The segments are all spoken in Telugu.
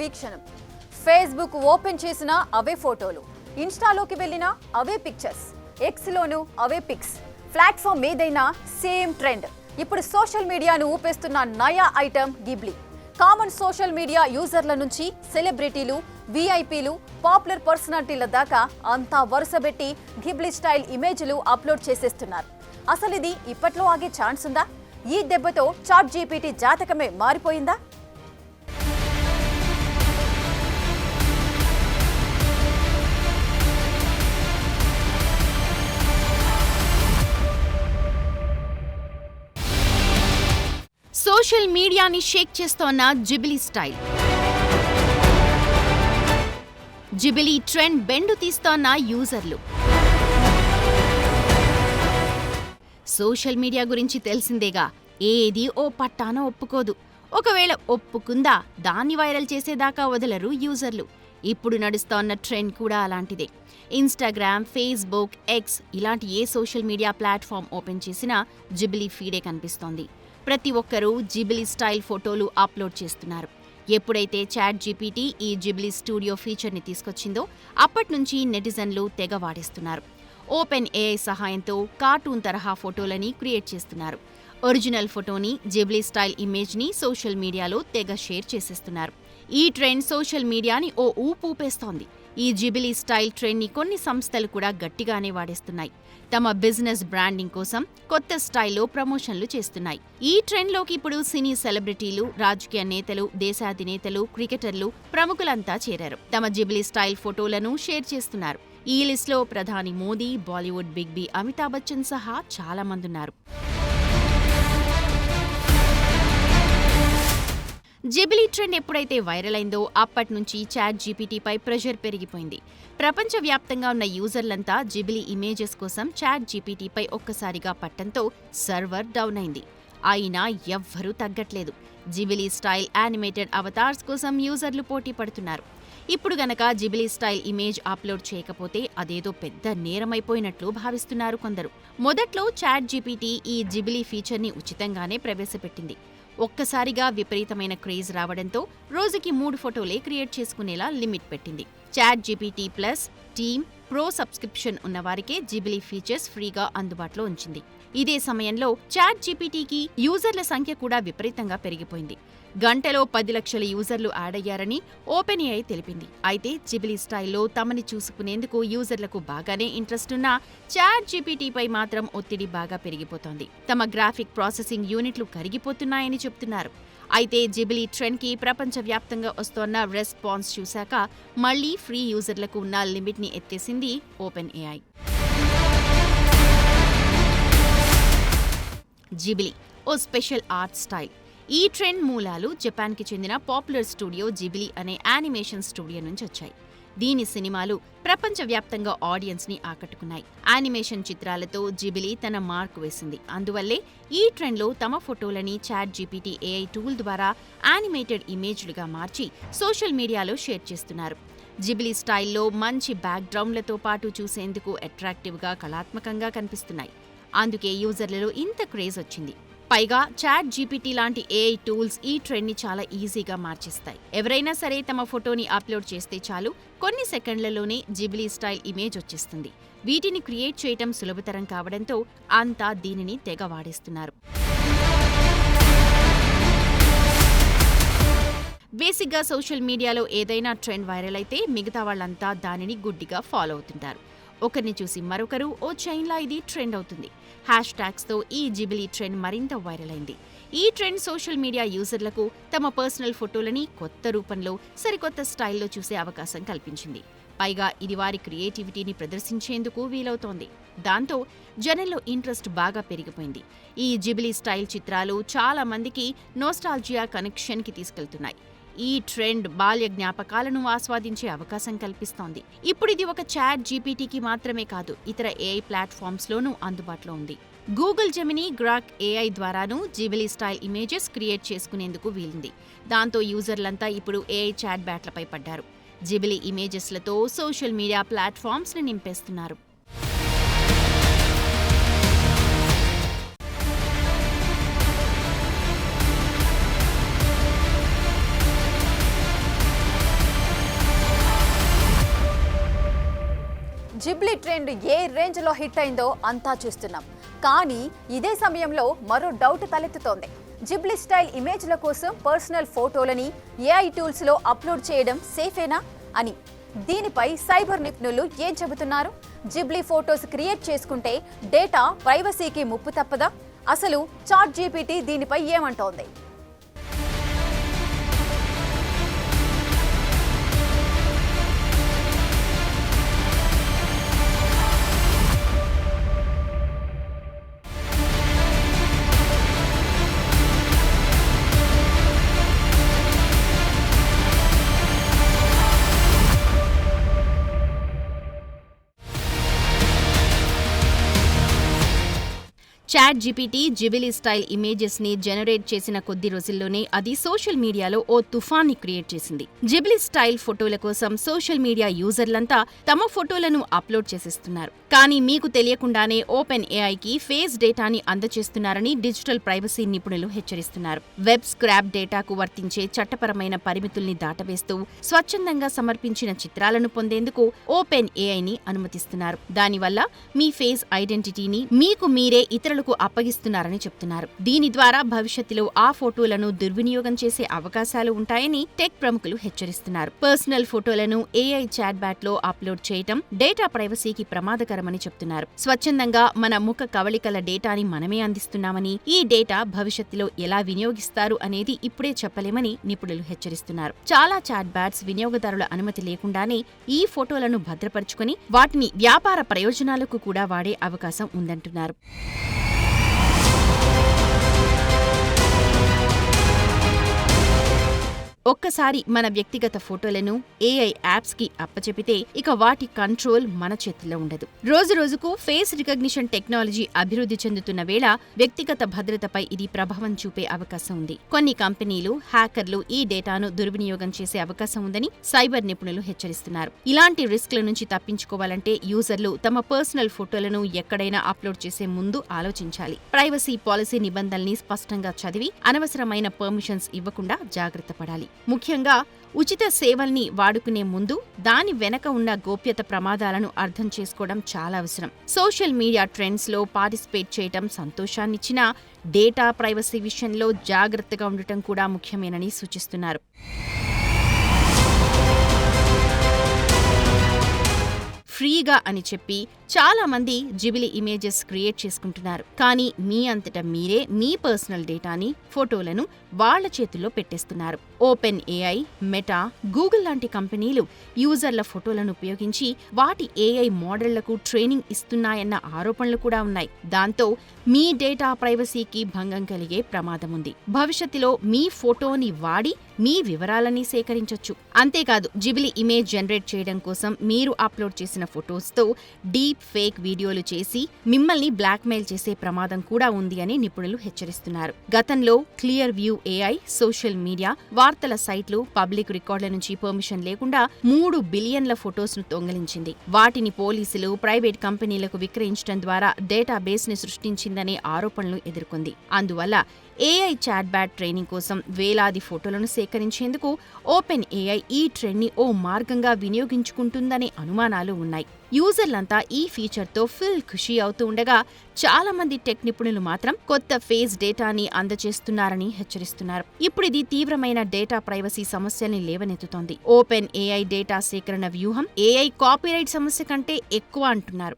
వీక్షణం. ఫేస్బుక్ ఓపెన్ చేసినా అవే ఫోటోలు, ఇన్స్టాలోకి వెళ్ళినా అవే పిక్చర్స్, ఎక్స్లోనూ అవే పిక్స్. ప్లాట్ఫామ్ ఏదైనా సేమ్ ట్రెండ్. ఇప్పుడు సోషల్ మీడియాను ఊపేస్తున్న నయా item Ghibli. Common social media యూజర్ల నుంచి సెలబ్రిటీలు, వీఐపీలు, పాపులర్ పర్సనాలిటీల దాకా అంతా వరుసబెట్టి గిబ్లీ స్టైల్ ఇమేజ్లు అప్లోడ్ చేసేస్తున్నారు. అసలు ఇది ఇప్పట్లో ఆగే ఛాన్స్ ఉందా? ఈ దెబ్బతో చాట్‌జీపీటీ జాతకమే మారిపోయిందా? సోషల్ మీడియాని షేక్ చేస్తోన్న జిబ్లీ స్టైల్. జిబ్లీ ట్రెండ్ బెండు తీస్తోన్న యూజర్లు. సోషల్ మీడియా గురించి తెలిసిందేగా, ఏది ఓ పట్టాన ఒప్పుకోదు. ఒకవేళ ఒప్పుకుందా దాన్ని వైరల్ చేసేదాకా వదలరు యూజర్లు. ఇప్పుడు నడుస్తోన్న ట్రెండ్ కూడా అలాంటిదే. ఇన్స్టాగ్రామ్, ఫేస్బుక్, ఎక్స్ ఇలాంటి ఏ సోషల్ మీడియా ప్లాట్ఫామ్ ఓపెన్ చేసినా జిబ్లీ ఫీడే కనిపిస్తోంది. ప్రతి ఒక్కరూ జిబ్లీ స్టైల్ ఫోటోలు అప్లోడ్ చేస్తున్నారు. ఎప్పుడైతే చాట్‌జీపీటీ ఈ జిబ్లీ స్టూడియో ఫీచర్ని తీసుకొచ్చిందో అప్పట్నుంచి నెటిజన్లు తెగ వాడేస్తున్నారు. ఓపెన్ ఏఐ సహాయంతో కార్టూన్ తరహా ఫోటోలని క్రియేట్ చేస్తున్నారు. ఒరిజినల్ ఫోటోని, జిబ్లీ స్టైల్ ఇమేజ్ని సోషల్ మీడియాలో తెగ షేర్ చేసేస్తున్నారు. ఈ ట్రెండ్ సోషల్ మీడియాని ఓ ఊపేస్తోంది. ఈ జిబ్లీ స్టైల్ ట్రెండ్ని కొన్ని సంస్థలు కూడా గట్టిగానే వాడేస్తున్నాయి. తమ బిజినెస్ బ్రాండింగ్ కోసం కొత్త స్టైల్లో ప్రమోషన్లు చేస్తున్నాయి. ఈ ట్రెండ్లోకి ఇప్పుడు సినీ సెలబ్రిటీలు, రాజకీయ నేతలు, దేశాధినేతలు, క్రికెటర్లు, ప్రముఖులంతా చేరారు. తమ జిబ్లీ స్టైల్ ఫోటోలను షేర్ చేస్తున్నారు. ఈ లిస్ట్లో ప్రధాని మోదీ, బాలీవుడ్ బిగ్ బి అమితాబ్ బచ్చన్ సహా చాలా మందున్నారు. జిబ్లీ ట్రెండ్ ఎప్పుడైతే వైరల్ అయిందో అప్పట్నుంచి చాట్‌జీపీటీపై ప్రెషర్ పెరిగిపోయింది. ప్రపంచవ్యాప్తంగా ఉన్న యూజర్లంతా జిబ్లీ ఇమేజెస్ కోసం చాట్‌జీపీటీపై ఒక్కసారిగా పట్టంతో సర్వర్ డౌన్ అయింది. అయినా ఎవ్వరూ తగ్గట్లేదు. జిబ్లీ స్టైల్ యానిమేటెడ్ అవతార్స్ కోసం యూజర్లు పోటీ పడుతున్నారు. ఇప్పుడు గనక జిబ్లీ స్టైల్ ఇమేజ్ అప్లోడ్ చేయకపోతే అదేదో పెద్ద నేరమైపోయినట్లు భావిస్తున్నారు కొందరు. మొదట్లో చాట్‌జీపీటీ ఈ జిబ్లీ ఫీచర్ని ఉచితంగానే ప్రవేశపెట్టింది. ఒక్కసారిగా విపరీతమైన క్రేజ్ రావడంతో రోజుకి 3 ఫోటోలే క్రియేట్ చేసుకునేలా లిమిట్ పెట్టింది. ChatGPT plus, team, pro subscription ఉన్నవారికే జిబ్లీ ఫీచర్స్ ఫ్రీగా అందుబాటులో ఉంచింది. ఇదే సమయంలో చాట్‌జీపీటీకి యూజర్ల సంఖ్య కూడా విపరీతంగా పెరిగిపోయింది. గంటలో 10 లక్షల యూజర్లు యాడ్ అయ్యారని ఓపెన్ ఏఐ తెలిపింది. అయితే జిబ్లీ స్టైల్లో తమని చూసుకునేందుకు యూజర్లకు బాగానే ఇంట్రెస్ట్ ఉన్నా చాట్‌జీపీటీపై మాత్రం ఒత్తిడి బాగా పెరిగిపోతోంది. తమ గ్రాఫిక్ ప్రాసెసింగ్ యూనిట్లు కరిగిపోతున్నాయని చెప్తున్నారు. అయితే జిబ్లీ ట్రెండ్కి ప్రపంచవ్యాప్తంగా వస్తోన్న రెస్పాన్స్ చూశాక మళ్లీ ఫ్రీ యూజర్లకు ఉన్న లిమిట్ని ఎత్తేసింది ఓపెన్ ఏఐ. జిబ్లీ ఓ స్పెషల్ ఆర్ట్ స్టైల్. ఈ ట్రెండ్ మూలాలు జపాన్కి చెందిన పాపులర్ స్టూడియో జిబ్లీ అనే యానిమేషన్ స్టూడియో నుంచి వచ్చాయి. దీని సినిమాలు ప్రపంచవ్యాప్తంగా ఆడియన్స్ని ఆకట్టుకున్నాయి. యానిమేషన్ చిత్రాలతో జిబ్లీ తన మార్క్ వేసింది. అందువల్లే ఈ ట్రెండ్లో తమ ఫోటోలని చాట్‌జీపీటీ ఏఐ టూల్ ద్వారా యానిమేటెడ్ ఇమేజ్లుగా మార్చి సోషల్ మీడియాలో షేర్ చేస్తున్నారు. జిబ్లీ స్టైల్లో మంచి బ్యాక్గ్రౌండ్లతో పాటు చూసేందుకు అట్రాక్టివ్గా, కళాత్మకంగా కనిపిస్తున్నాయి. అందుకే యూజర్లలో ఇంత క్రేజ్ వచ్చింది. పైగా చాట్‌జీపీటీ లాంటి ఏఐ టూల్స్ ఈ ట్రెండ్ని చాలా ఈజీగా మార్చేస్తాయి. ఎవరైనా సరే తమ ఫోటోని అప్లోడ్ చేస్తే చాలు, కొన్ని సెకండ్లలోనే జిబ్లీ స్టైల్ ఇమేజ్ వచ్చేస్తుంది. వీటిని క్రియేట్ చేయటం సులభతరం కావడంతో అంతా దీనిని తెగ వాడేస్తున్నారు. బేసిక్గా సోషల్ మీడియాలో ఏదైనా ట్రెండ్ వైరల్ అయితే మిగతా వాళ్ళంతా దానిని గుడ్డిగా ఫాలో అవుతుంటారు. ఒకరిని చూసి మరొకరు ఓ చైన్లా ఇది ట్రెండ్ అవుతుంది. హ్యాష్‌ట్యాగ్స్తో ఈ జిబ్లీ ట్రెండ్ మరింత వైరల్ అయింది. ఈ ట్రెండ్ సోషల్ మీడియా యూజర్లకు తమ పర్సనల్ ఫోటోలని కొత్త రూపంలో, సరికొత్త స్టైల్లో చూసే అవకాశం కల్పించింది. పైగా ఇది వారి క్రియేటివిటీని ప్రదర్శించేందుకు వీలవుతోంది. దాంతో జనంలో ఇంట్రెస్ట్ బాగా పెరిగిపోయింది. ఈ జిబ్లీ స్టైల్ చిత్రాలు చాలా మందికి నోస్టాల్జియా కనెక్షన్కి తీసుకెళ్తున్నాయి. ఈ ట్రెండ్ బాల్య జ్ఞాపకాలను ఆస్వాదించే అవకాశం కల్పిస్తోంది. ఇప్పుడు ఇది ఒక చాట్‌జీపీటీకి మాత్రమే కాదు, ఇతర ఏఐ ప్లాట్ఫామ్స్లోనూ అందుబాటులో ఉంది. గూగుల్ జెమినీ, గ్రాక్ ఏఐ ద్వారానూ జిబ్లీ స్టైల్ ఇమేజెస్ క్రియేట్ చేసుకునేందుకు వీలుంది. దాంతో యూజర్లంతా ఇప్పుడు ఏఐ చాట్ బ్యాట్లపై పడ్డారు. జిబ్లీ ఇమేజెస్లతో సోషల్ మీడియా ప్లాట్ఫామ్స్ని నింపేస్తున్నారు. జిబ్లీ ట్రెండ్ ఏ రేంజ్ లో హిట్ అయిందో అంతా చూస్తున్నాం. కానీ ఇదే సమయంలో మరో డౌట్ తలెత్తుతోంది. జిబ్లీ స్టైల్ ఇమేజ్ల కోసం పర్సనల్ ఫోటోలని ఏఐ టూల్స్ లో అప్లోడ్ చేయడం సేఫేనా అని. దీనిపై సైబర్ నిపుణులు ఏం చెబుతున్నారు? జిబ్లీ ఫోటోస్ క్రియేట్ చేసుకుంటే డేటా ప్రైవసీకి ముప్పు తప్పదా? అసలు చాట్ జీపీటీ దీనిపై ఏమంటోంది? చాట్ జీపీటీ జిబిలీ స్టైల్ ఇమేజెస్ ని జనరేట్ చేసిన కొద్ది రోజుల్లోనే అది సోషల్ మీడియాలో ఓ తుఫాన్ని క్రియేట్ చేసింది. జిబిలీ స్టైల్ ఫోటోల కోసం సోషల్ మీడియా యూజర్లంతా తమ ఫోటోలను అప్లోడ్ చేసేస్తున్నారు. కానీ మీకు తెలియకుండానే ఓపెన్ ఏఐకి ఫేస్ డేటాని అందజేస్తున్నారని డిజిటల్ ప్రైవసీ నిపుణులు హెచ్చరిస్తున్నారు. వెబ్ స్క్రాప్ డేటాకు వర్తించే చట్టపరమైన పరిమితుల్ని దాటవేస్తూ స్వచ్ఛందంగా సమర్పించిన చిత్రాలను పొందేందుకు ఓపెన్ ఏఐని అనుమతిస్తున్నారు. దానివల్ల మీ ఫేస్ ఐడెంటిటీని మీకు మీరే ఇతరులకు అప్పగిస్తున్నారని చెప్తున్నారు. దీని ద్వారా భవిష్యత్తులో ఆ ఫోటోలను దుర్వినియోగం చేసే అవకాశాలు ఉంటాయని టెక్ ప్రముఖులు హెచ్చరిస్తున్నారు. పర్సనల్ ఫోటోలను ఏఐ చాట్ బ్యాట్ లో అప్లోడ్ చేయటం డేటా ప్రైవసీకి ప్రమాదకరమని చెప్తున్నారు. స్వచ్ఛందంగా మన ముఖ కవళికల డేటాని మనమే అందిస్తున్నామని, ఈ డేటా భవిష్యత్తులో ఎలా వినియోగిస్తారు అనేది ఇప్పుడే చెప్పలేమని నిపుణులు హెచ్చరిస్తున్నారు. చాలా చాట్ బ్యాట్స్ వినియోగదారుల అనుమతి లేకుండానే ఈ ఫోటోలను భద్రపరుచుకుని వాటిని వ్యాపార ప్రయోజనాలకు కూడా వాడే అవకాశం ఉందంటున్నారు. ఒక్కసారి మన వ్యక్తిగత ఫోటోలను ఏఐ యాప్స్ కి అప్పచెపితే ఇక వాటి కంట్రోల్ మన చేతుల్లో ఉండదు. రోజురోజుకు ఫేస్ రికగ్నిషన్ టెక్నాలజీ అభివృద్ధి చెందుతున్న వేళ వ్యక్తిగత భద్రతపై ఇది ప్రభావం చూపే అవకాశం ఉంది. కొన్ని కంపెనీలు, హ్యాకర్లు ఈ డేటాను దుర్వినియోగం చేసే అవకాశం ఉందని సైబర్ నిపుణులు హెచ్చరిస్తున్నారు. ఇలాంటి రిస్క్ల నుంచి తప్పించుకోవాలంటే యూజర్లు తమ పర్సనల్ ఫోటోలను ఎక్కడైనా అప్లోడ్ చేసే ముందు ఆలోచించాలి. ప్రైవసీ పాలసీ నిబంధనల్ని స్పష్టంగా చదివి అనవసరమైన పర్మిషన్స్ ఇవ్వకుండా జాగ్రత్త పడాలి. ముఖ్యంగా ఉచిత సేవల్ని వాడుకునే ముందు దాని వెనక ఉన్న గోప్యత ప్రమాదాలను అర్థం చేసుకోవడం చాలా అవసరం. సోషల్ మీడియా ట్రెండ్స్ లో పార్టిసిపేట్ చేయటం సంతోషాన్నిచ్చినా డేటా ప్రైవసీ విషయంలో జాగ్రత్తగా ఉండటం కూడా ముఖ్యమేనని సూచిస్తున్నారు. ఫ్రీగా అని చెప్పి చాలా మంది జిబిలీ ఇమేజెస్ క్రియేట్ చేసుకుంటున్నారు. కానీ మీ అంతటా మీరే మీ పర్సనల్ డేటాని, ఫోటోలను వాళ్ల చేతుల్లో పెట్టేస్తున్నారు. ఓపెన్ ఏఐ, మెటా, గూగుల్ లాంటి కంపెనీలు యూజర్ల ఫోటోలను ఉపయోగించి వాటి ఏఐ మోడళ్లకు ట్రైనింగ్ ఇస్తున్నాయన్న ఆరోపణలు కూడా ఉన్నాయి. దాంతో మీ డేటా ప్రైవసీకి భంగం కలిగే ప్రమాదం ఉంది. భవిష్యత్తులో మీ ఫోటోని వాడి మీ వివరాలని సేకరించొచ్చు. అంతేకాదు, జిబిలీ ఇమేజ్ జనరేట్ చేయడం కోసం మీరు అప్లోడ్ చేసిన ఫోటోస్తో డీప్ ఫేక్ వీడియోలు చేసి మిమ్మల్ని బ్లాక్మెయిల్ చేసే ప్రమాదం కూడా ఉంది అని నిపుణులు హెచ్చరిస్తున్నారు. గతంలో clear view AI social media, వార్తల సైట్లు, పబ్లిక్ రికార్డుల నుంచి పర్మిషన్ లేకుండా 3 బిలియన్ల ఫోటోస్ను దొంగిలించింది. వాటిని పోలీసులు, ప్రైవేట్ కంపెనీలకు విక్రయించడం ద్వారా డేటాబేస్ ని సృష్టించిందనే ఆరోపణలు ఎదుర్కొంది. అందువల్ల ఏఐ చాట్ బ్యాట్ ట్రైనింగ్ కోసం వేలాది ఫోటోలను సేకరించేందుకు ఓపెన్ ఏఐ ఈ ట్రెండ్ని ఓ మార్గంగా వినియోగించుకుంటుందనే అనుమానాలు ఉన్నాయి. యూజర్లంతా ఈ ఫీచర్తో ఫుల్ ఖుషీ అవుతూ ఉండగా చాలా మంది టెక్ నిపుణులు మాత్రం కొత్త ఫేస్ డేటాని అందజేస్తున్నారని హెచ్చరిస్తున్నారు. ఇప్పుడిది తీవ్రమైన డేటా ప్రైవసీ సమస్యల్ని లేవనెత్తుతోంది. ఓపెన్ ఏఐ డేటా సేకరణ వ్యూహం ఏఐ కాపీరైట్ సమస్య కంటే ఎక్కువ అంటున్నారు.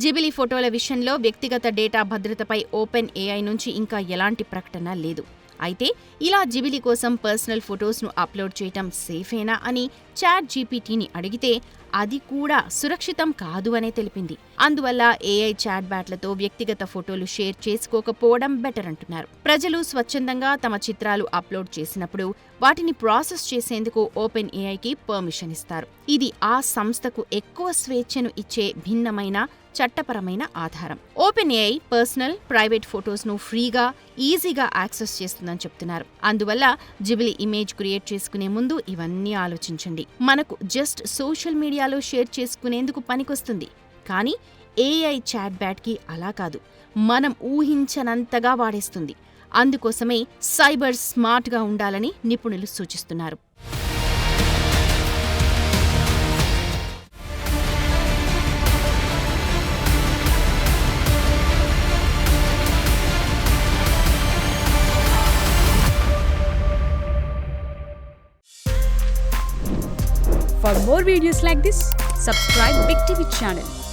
జిబిలీ ఫోటోల విషయంలో వ్యక్తిగత డేటా భద్రతపై ఓపెన్ ఏఐ నుంచి ఇంకా ఎలాంటి ప్రకటన లేదు. అయితే ఇలా జిబిలీ కోసం పర్సనల్ ఫొటోస్ను అప్లోడ్ చేయటం సేఫేనా అని చాట్ జీపీటీని అడిగితే అది కూడా సురక్షితం కాదు అనే తెలిపింది. అందువల్ల ఏఐ చాట్ బ్యాట్లతో వ్యక్తిగత ఫోటోలు షేర్ చేసుకోకపోవడం బెటర్ అంటున్నారు. ప్రజలు స్వచ్ఛందంగా తమ చిత్రాలు అప్లోడ్ చేసినప్పుడు వాటిని ప్రాసెస్ చేసేందుకు ఓపెన్ ఏఐకి పర్మిషన్ ఇస్తారు. ఇది ఆ సంస్థకు ఎక్కువ స్వేచ్ఛను ఇచ్చే భిన్నమైన చట్టపరమైన ఆధారం. ఓపెన్ ఏఐ పర్సనల్, ప్రైవేట్ ఫొటోస్ను ఫ్రీగా, ఈజీగా యాక్సెస్ చేస్తుందని చెప్తున్నారు. అందువల్ల జిబిలీ ఇమేజ్ క్రియేట్ చేసుకునే ముందు ఇవన్నీ ఆలోచించండి. మనకు జస్ట్ సోషల్ మీడియాలో షేర్ చేసుకునేందుకు పనికొస్తుంది. కానీ ఏఐ చాట్ బ్యాట్కి అలా కాదు, మనం ఊహించనంతగా వాడేస్తుంది. అందుకోసమే సైబర్ స్మార్ట్గా ఉండాలని నిపుణులు సూచిస్తున్నారు. For more videos like this, subscribe Big TV channel.